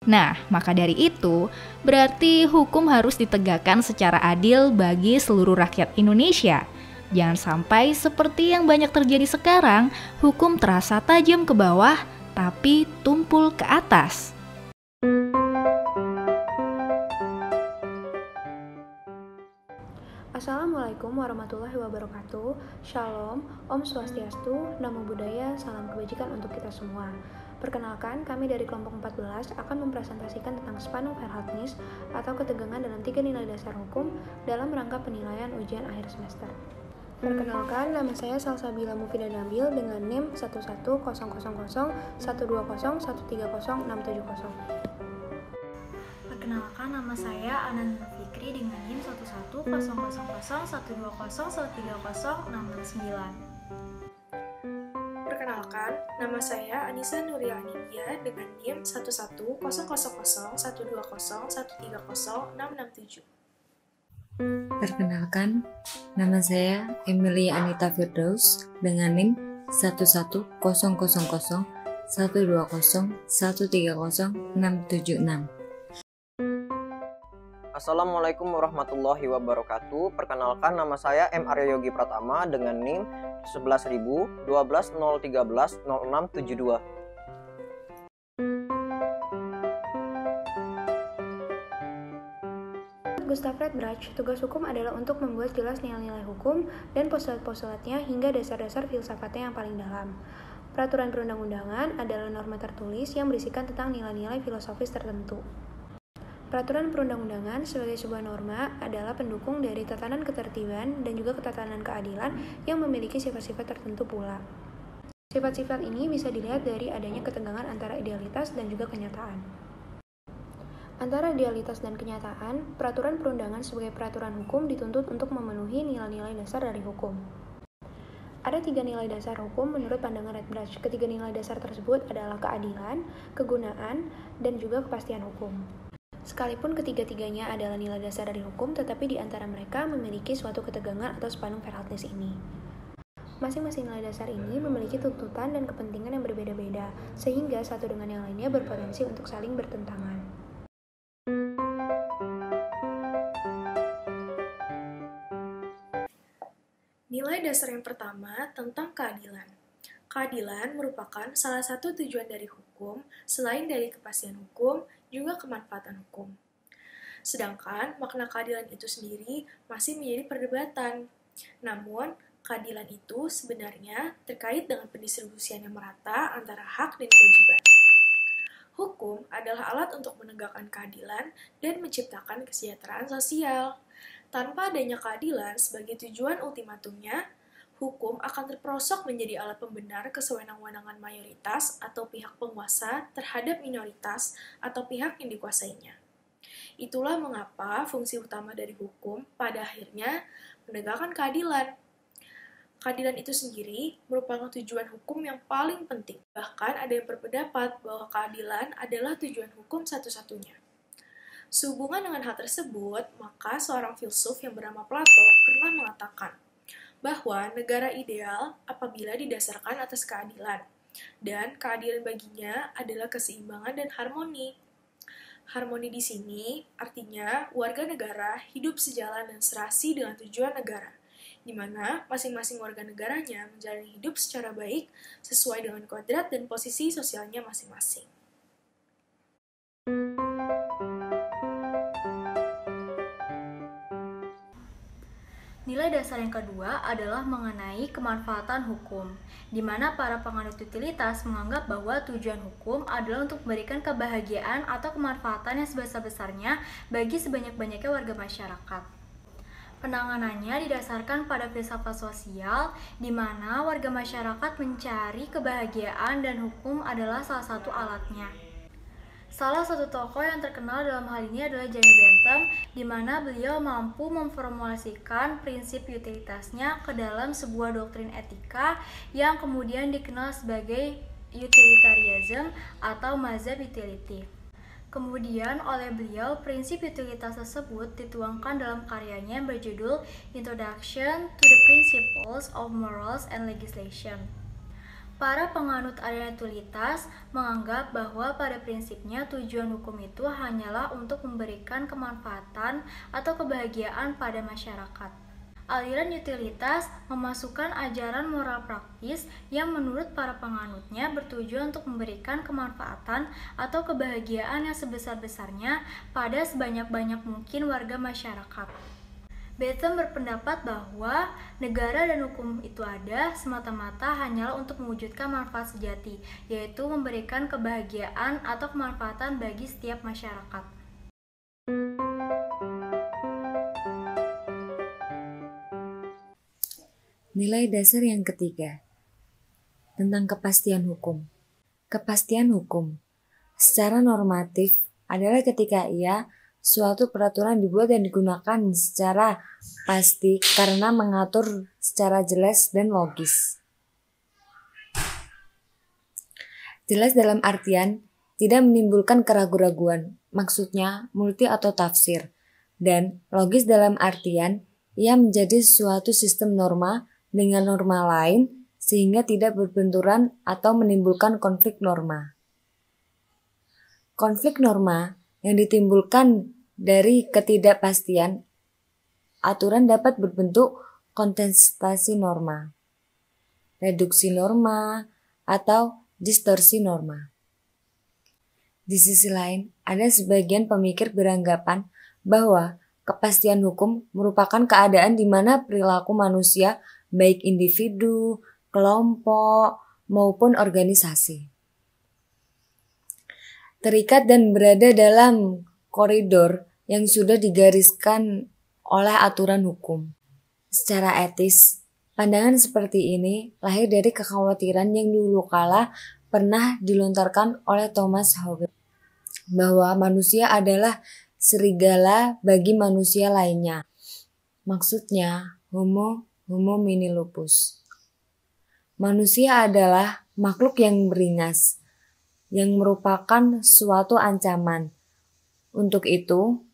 Nah, maka dari itu, berarti hukum harus ditegakkan secara adil bagi seluruh rakyat Indonesia. Jangan sampai seperti yang banyak terjadi sekarang, hukum terasa tajam ke bawah, tapi tumpul ke atas. Assalamualaikum warahmatullahi wabarakatuh. Shalom, Om Swastiastu, Namo Buddhaya, salam kebajikan untuk kita semua. Perkenalkan, kami dari kelompok 14 akan mempresentasikan tentang Spannung Verhältnis atau ketegangan dalam 3 nilai dasar hukum dalam rangka penilaian ujian akhir semester. Perkenalkan, nama saya Salsabila Mufidah Nabil dengan NIM 11000120130130670. Perkenalkan, nama saya Ananda Fikri dengan NIM 11000120130130669. Perkenalkan, nama saya Anissa Nuria Anindya dengan NIM 11000120130130667. Perkenalkan, nama saya Emilia Anita Firdaus dengan NIM 11000120130130676. Assalamualaikum warahmatullahi wabarakatuh. Perkenalkan, nama saya M. Aryo Yogi Pratama dengan NIM 11000120130130672. Gustav Friedrich, tugas hukum adalah untuk membuat jelas nilai-nilai hukum dan postulat-postulatnya hingga dasar-dasar filsafatnya yang paling dalam. Peraturan perundang-undangan adalah norma tertulis yang berisikan tentang nilai-nilai filosofis tertentu. Peraturan perundang-undangan sebagai sebuah norma adalah pendukung dari tatanan ketertiban dan juga ketatanan keadilan yang memiliki sifat-sifat tertentu pula. Sifat-sifat ini bisa dilihat dari adanya ketegangan antara idealitas dan juga kenyataan. Antara idealitas dan kenyataan, peraturan perundangan sebagai peraturan hukum dituntut untuk memenuhi nilai-nilai dasar dari hukum. Ada 3 nilai dasar hukum menurut pandangan Friedrich. Ketiga nilai dasar tersebut adalah keadilan, kegunaan, dan juga kepastian hukum. Sekalipun ketiga-tiganya adalah nilai dasar dari hukum, tetapi di antara mereka memiliki suatu ketegangan atau Spannung Verhältnis ini. Masing-masing nilai dasar ini memiliki tuntutan dan kepentingan yang berbeda-beda, sehingga satu dengan yang lainnya berpotensi untuk saling bertentangan. Nilai dasar yang pertama tentang keadilan. Keadilan merupakan salah satu tujuan dari hukum, selain dari kepastian hukum, juga kemanfaatan hukum. Sedangkan makna keadilan itu sendiri masih menjadi perdebatan. Namun, keadilan itu sebenarnya terkait dengan pendistribusian yang merata antara hak dan kewajiban. Hukum adalah alat untuk menegakkan keadilan dan menciptakan kesejahteraan sosial. Tanpa adanya keadilan sebagai tujuan ultimatumnya, hukum akan terperosok menjadi alat pembenar kesewenang-wenangan mayoritas atau pihak penguasa terhadap minoritas atau pihak yang dikuasainya. Itulah mengapa fungsi utama dari hukum pada akhirnya menegakkan keadilan. Keadilan itu sendiri merupakan tujuan hukum yang paling penting. Bahkan ada yang berpendapat bahwa keadilan adalah tujuan hukum satu-satunya. Sehubungan dengan hal tersebut, maka seorang filsuf yang bernama Plato pernah mengatakan bahwa negara ideal apabila didasarkan atas keadilan, dan keadilan baginya adalah keseimbangan dan harmoni. Harmoni di sini artinya warga negara hidup sejalan dan serasi dengan tujuan negara, di mana masing-masing warga negaranya menjalani hidup secara baik sesuai dengan kodrat dan posisi sosialnya masing-masing. Nilai dasar yang kedua adalah mengenai kemanfaatan hukum, di mana para penganut utilitas menganggap bahwa tujuan hukum adalah untuk memberikan kebahagiaan atau kemanfaatan yang sebesar-besarnya bagi sebanyak-banyaknya warga masyarakat. Penanganannya didasarkan pada filsafat sosial, di mana warga masyarakat mencari kebahagiaan dan hukum adalah salah satu alatnya. Salah satu tokoh yang terkenal dalam hal ini adalah Jeremy Bentham, di mana beliau mampu memformulasikan prinsip utilitasnya ke dalam sebuah doktrin etika yang kemudian dikenal sebagai utilitarianism atau mazhab utility. Kemudian oleh beliau, prinsip utilitas tersebut dituangkan dalam karyanya yang berjudul Introduction to the Principles of Morals and Legislation. Para penganut aliran utilitas menganggap bahwa pada prinsipnya tujuan hukum itu hanyalah untuk memberikan kemanfaatan atau kebahagiaan pada masyarakat. Aliran utilitas memasukkan ajaran moral praktis yang menurut para penganutnya bertujuan untuk memberikan kemanfaatan atau kebahagiaan yang sebesar-besarnya pada sebanyak-banyak mungkin warga masyarakat. Bentham berpendapat bahwa negara dan hukum itu ada semata-mata hanyalah untuk mewujudkan manfaat sejati, yaitu memberikan kebahagiaan atau kemanfaatan bagi setiap masyarakat. Nilai dasar yang ketiga, tentang kepastian hukum. Kepastian hukum secara normatif adalah ketika suatu peraturan dibuat dan digunakan secara pasti karena mengatur secara jelas dan logis. Jelas dalam artian tidak menimbulkan keraguan-raguan, maksudnya multi atau tafsir, dan logis dalam artian ia menjadi suatu sistem norma dengan norma lain sehingga tidak berbenturan atau menimbulkan konflik norma. Konflik norma yang ditimbulkan dari ketidakpastian aturan dapat berbentuk kontestasi norma, reduksi norma, atau distorsi norma. Di sisi lain, ada sebagian pemikir beranggapan bahwa kepastian hukum merupakan keadaan di mana perilaku manusia, baik individu, kelompok, maupun organisasi, terikat dan berada dalam koridor yang sudah digariskan oleh aturan hukum. Secara etis, pandangan seperti ini lahir dari kekhawatiran yang dulu kala pernah dilontarkan oleh Thomas Hobbes, bahwa manusia adalah serigala bagi manusia lainnya. Maksudnya, homo homini lupus. Manusia adalah makhluk yang beringas, yang merupakan suatu ancaman. Untuk itu,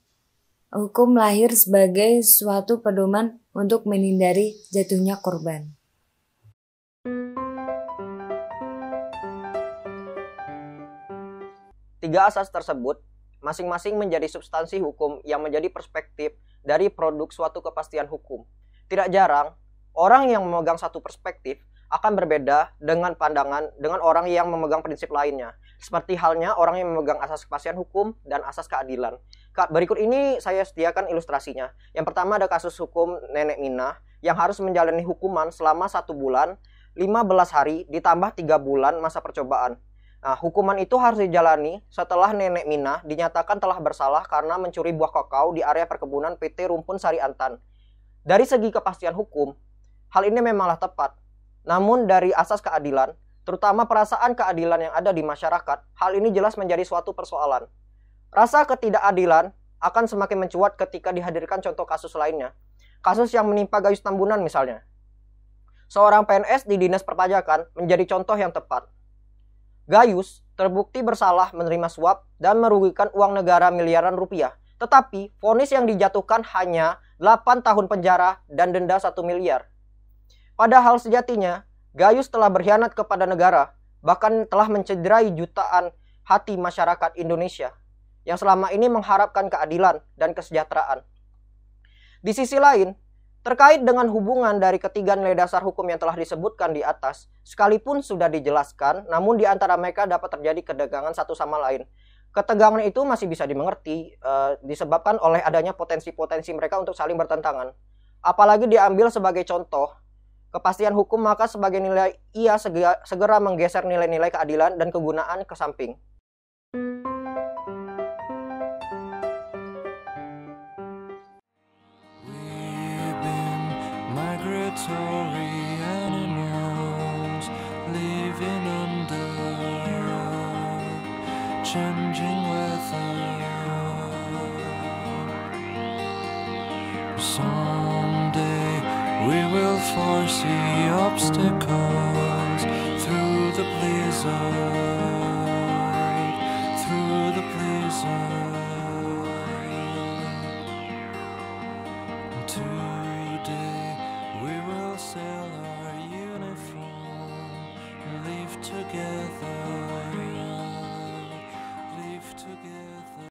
hukum lahir sebagai suatu pedoman untuk menghindari jatuhnya korban. Tiga asas tersebut masing-masing menjadi substansi hukum yang menjadi perspektif dari produk suatu kepastian hukum. Tidak jarang, orang yang memegang satu perspektif akan berbeda dengan pandangan dengan orang yang memegang prinsip lainnya. Seperti halnya orang yang memegang asas kepastian hukum dan asas keadilan. Berikut ini saya sediakan ilustrasinya. Yang pertama ada kasus hukum Nenek Minah yang harus menjalani hukuman selama 1 bulan, 15 hari, ditambah 3 bulan masa percobaan. Nah, hukuman itu harus dijalani setelah Nenek Minah dinyatakan telah bersalah karena mencuri buah kakao di area perkebunan PT Rumpun Sari Antan. Dari segi kepastian hukum, hal ini memanglah tepat. Namun dari asas keadilan, terutama perasaan keadilan yang ada di masyarakat, hal ini jelas menjadi suatu persoalan. Rasa ketidakadilan akan semakin mencuat ketika dihadirkan contoh kasus lainnya. Kasus yang menimpa Gayus Tambunan misalnya. Seorang PNS di Dinas Perpajakan menjadi contoh yang tepat. Gayus terbukti bersalah menerima suap dan merugikan uang negara miliaran rupiah. Tetapi vonis yang dijatuhkan hanya 8 tahun penjara dan denda 1 miliar. Padahal sejatinya, Gayus telah berkhianat kepada negara, bahkan telah mencederai jutaan hati masyarakat Indonesia yang selama ini mengharapkan keadilan dan kesejahteraan. Di sisi lain, terkait dengan hubungan dari ketiga nilai dasar hukum yang telah disebutkan di atas, sekalipun sudah dijelaskan, namun di antara mereka dapat terjadi ketegangan satu sama lain. Ketegangan itu masih bisa dimengerti disebabkan oleh adanya potensi-potensi mereka untuk saling bertentangan. Apalagi diambil sebagai contoh kepastian hukum, maka sebagai nilai ia segera menggeser nilai-nilai keadilan dan kegunaan ke samping. Changing weather, someday we will foresee obstacles through the blizzard.